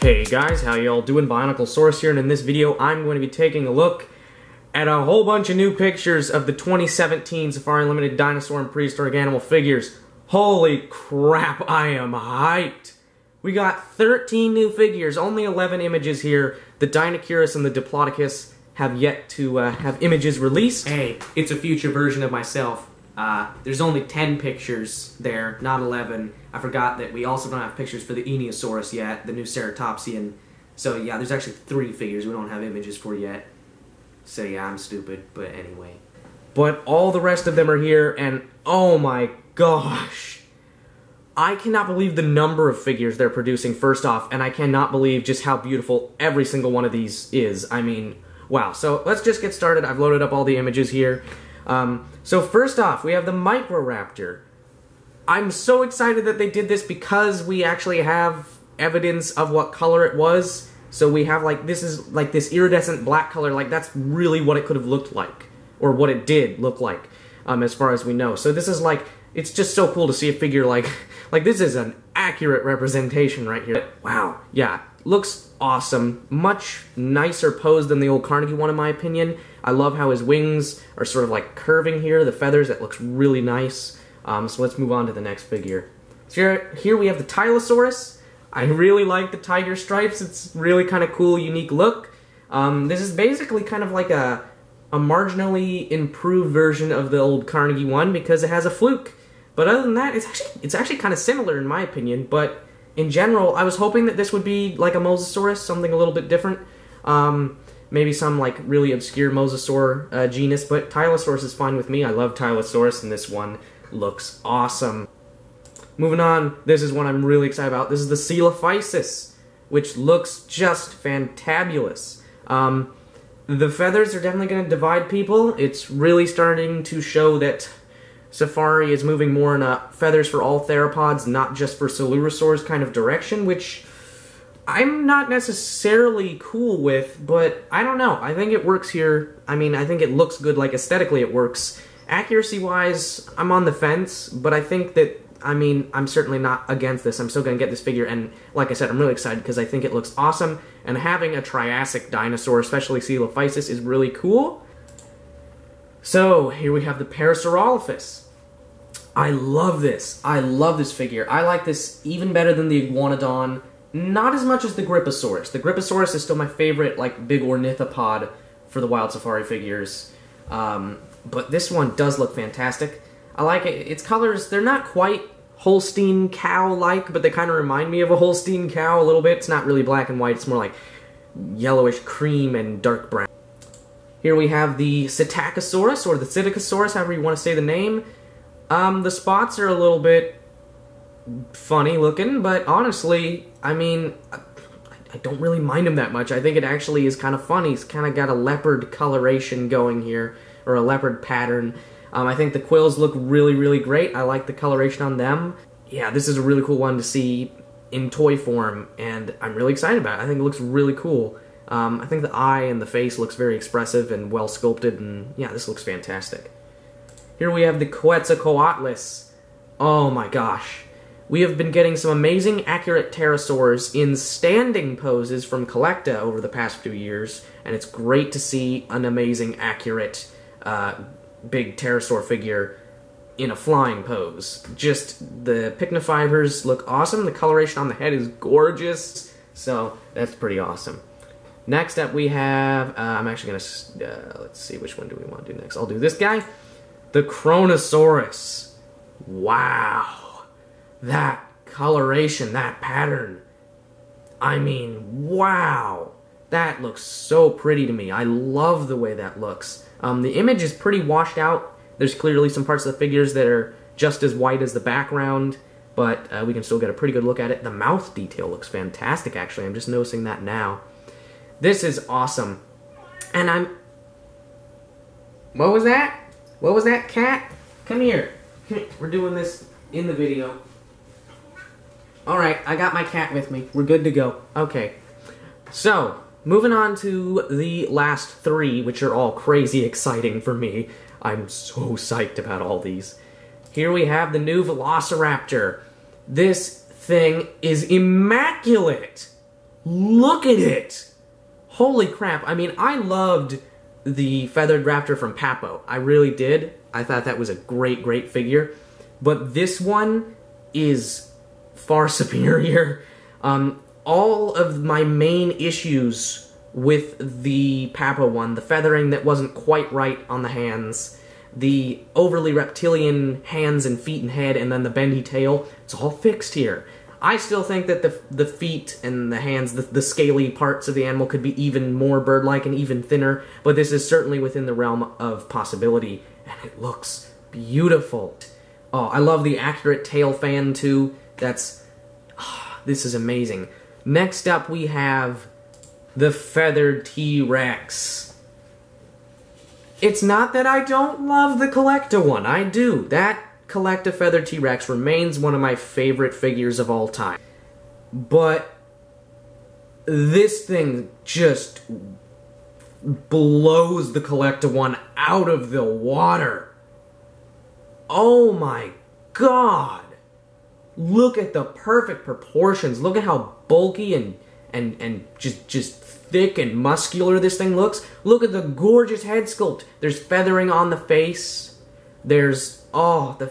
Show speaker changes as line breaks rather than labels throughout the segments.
Hey guys, how y'all doing? BionicleSaurus here, and in this video I'm going to be taking a look at a whole bunch of new pictures of the 2017 Safari Limited Dinosaur and Prehistoric Animal figures. Holy crap, I am hyped! We got 13 new figures, only 11 images here. The Dinosaurs and the Diplodocus have yet to have images released.
Hey, it's a future version of myself. There's only 10 pictures there, not 11. I forgot that we also don't have pictures for the Dinosaurs yet, the new Ceratopsian. So yeah, there's actually 3 figures we don't have images for yet. So yeah, I'm stupid, but anyway.
But all the rest of them are here, and oh my gosh. I cannot believe the number of figures they're producing, first off, and I cannot believe just how beautiful every single one of these is. I mean, wow. So let's just get started. I've loaded up all the images here. So first off, we have the Microraptor. I'm so excited that they did this because we actually have evidence of what color it was. So we have this is like this iridescent black color, like that's really what it could have looked like, or what it did look like, as far as we know. So this is it's just so cool to see a figure like this is an accurate representation right here. Wow, yeah, looks awesome. Much nicer pose than the old Carnegie one in my opinion. I love how his wings are sort of like curving here, the feathers, that looks really nice. So let's move on to the next figure. So here we have the Tylosaurus. I really like the tiger stripes. It's really kind of cool, unique look. This is basically kind of like a marginally improved version of the old Carnegie one because it has a fluke. But other than that, it's actually kind of similar in my opinion. But in general, I was hoping that this would be like a Mosasaurus, something a little bit different. Maybe some really obscure mosasaur genus, but Tylosaurus is fine with me. I love Tylosaurus, and this one looks awesome. Moving on, this is one I'm really excited about. This is the Coelophysis, which looks just fantabulous. The feathers are definitely going to divide people. It's really starting to show that Safari is moving more in a feathers for all theropods, not just for Coelurosaurs kind of direction, which I'm not necessarily cool with, but I don't know. I think it works here. I mean, I think it looks good, aesthetically it works. Accuracy-wise, I'm on the fence, but I think that, I'm certainly not against this. I'm still going to get this figure, and like I said, I'm really excited because I think it looks awesome, and having a Triassic dinosaur, especially Coelophysis, is really cool. So, here we have the Parasaurolophus. I love this. I love this figure. I like this even better than the Iguanodon. Not as much as the Gripposaurus. The Gripposaurus is still my favorite, big ornithopod for the Wild Safari figures. But this one does look fantastic. I like it. Its colors, they're not quite Holstein cow-like, but they kind of remind me of a Holstein cow a little bit. It's not really black and white. It's more like yellowish cream and dark brown. Here we have the Psittacosaurus, or the Psittacosaurus, however you want to say the name. The spots are a little bit funny looking, but honestly, I don't really mind him that much. I think it actually is kind of funny. He's kind of got a leopard coloration going here, or a leopard pattern. I think the quills look really, really great. I like the coloration on them. Yeah, this is a really cool one to see in toy form, and I'm really excited about it. I think it looks really cool. I think the eye and the face looks very expressive and well sculpted, and yeah, this looks fantastic. Here we have the Quetzalcoatlus. Oh my gosh. We have been getting some amazing accurate pterosaurs in standing poses from Collecta over the past few years, and it's great to see an amazing accurate big pterosaur figure in a flying pose. Just the pycnofibers look awesome, the coloration on the head is gorgeous, so that's pretty awesome. Next up we have, I'm actually going to, let's see, which one do we want to do next? I'll do this guy, the Kronosaurus. Wow. That coloration, that pattern, wow. That looks so pretty to me. I love the way that looks. The image is pretty washed out. There's clearly some parts of the figures that are just as white as the background, but we can still get a pretty good look at it. The mouth detail looks fantastic, actually. I'm just noticing that now. This is awesome. And What was that? What was that, cat? Come here. We're doing this in the video. Alright, I got my cat with me. We're good to go. Okay. So, moving on to the last 3, which are all crazy exciting for me. I'm so psyched about all these. Here we have the new Velociraptor. This thing is immaculate. Look at it! Holy crap. I mean, I loved the feathered raptor from Papo. I really did. I thought that was a great, great figure. But this one is far superior. All of my main issues with the Papo one, the feathering that wasn't quite right on the hands, the overly reptilian hands and feet and head, and then the bendy tail, it's all fixed here. I still think that the feet and the hands, the scaly parts of the animal could be even more bird-like and even thinner, but this is certainly within the realm of possibility, and it looks beautiful. Oh, I love the accurate tail fan, too. This is amazing. Next up, we have the feathered T-Rex. It's not that I don't love the Collecta one. I do. That Collecta feathered T-Rex remains one of my favorite figures of all time. But this thing just blows the Collecta one out of the water. Oh my god! Look at the perfect proportions. Look at how bulky and just thick and muscular this thing looks. Look at the gorgeous head sculpt. There's feathering on the face. There's the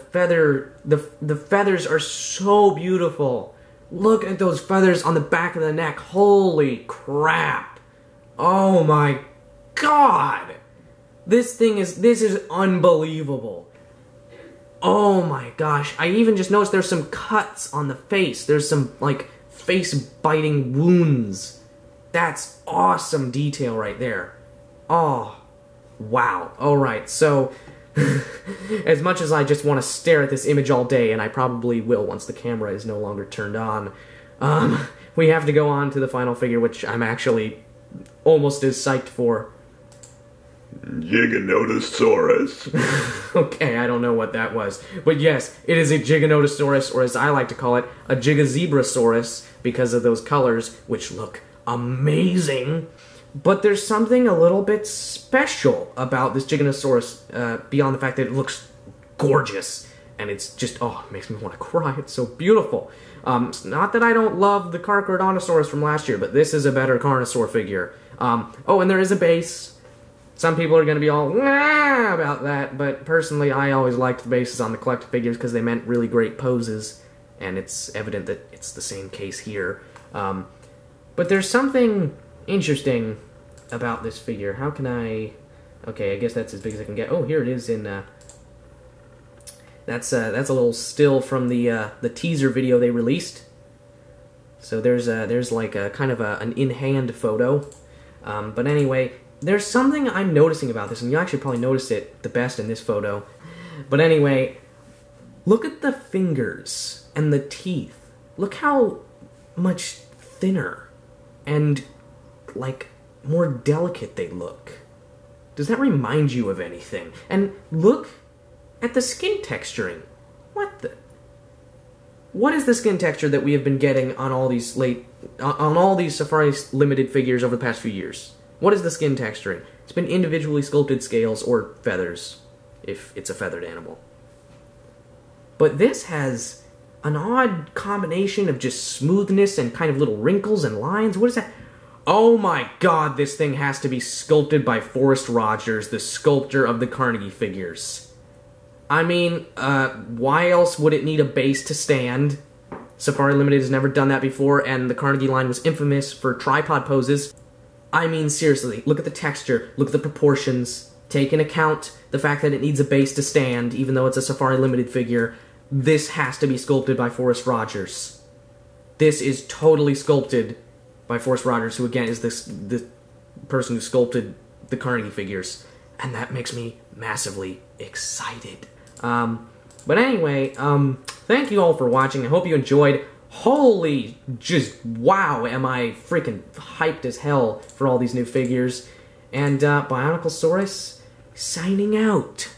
feathers are so beautiful. Look at those feathers on the back of the neck. Holy crap. Oh my god. This is unbelievable. Oh my gosh. I even just noticed there's some cuts on the face. There's some, like, face-biting wounds. That's awesome detail right there. Oh, wow. Alright, so as much as I just want to stare at this image all day, and I probably will once the camera is no longer turned on, we have to go on to the final figure, which I'm actually almost as psyched for.
Giganotosaurus.
Okay, I don't know what that was. But yes, it is a Giganotosaurus, or as I like to call it, a Gigazebrasaurus, because of those colors, which look amazing. But there's something a little bit special about this Giganotosaurus, beyond the fact that it looks gorgeous. And it's just, oh, it makes me want to cry. It's so beautiful. It's not that I don't love the Carcharodontosaurus from last year, but this is a better Carnosaur figure. Oh, and there is a base. Some people are going to be all nah about that, but personally I always liked the bases on the Collecta figures because they meant really great poses, and it's evident that it's the same case here. But there's something interesting about this figure. How can I... Okay, I guess that's as big as I can get. Oh, here it is in... That's a little still from the teaser video they released. So there's like a kind of an in-hand photo. But anyway... There's something I'm noticing about this, and you'll actually probably notice it the best in this photo. But anyway, look at the fingers and the teeth. Look how much thinner and, like, more delicate they look. Does that remind you of anything? And look at the skin texturing. What is the skin texture that we have been getting on all these Safari limited figures over the past few years? What is the skin texturing? It's been individually sculpted scales or feathers, if it's a feathered animal. But this has an odd combination of just smoothness and kind of little wrinkles and lines. What is that? Oh my god, this thing has to be sculpted by Forrest Rogers, the sculptor of the Carnegie figures. I mean, why else would it need a base to stand? Safari Limited has never done that before, and the Carnegie line was infamous for tripod poses. I mean, seriously, look at the texture, look at the proportions, take into account the fact that it needs a base to stand, even though it's a Safari Limited figure. This has to be sculpted by Forrest Rogers. This is totally sculpted by Forrest Rogers, who again is the person who sculpted the Carnegie figures. And that makes me massively excited. But anyway, thank you all for watching. I hope you enjoyed. Holy, just wow, am I freaking hyped as hell for all these new figures. And BionicleSaurus, signing out.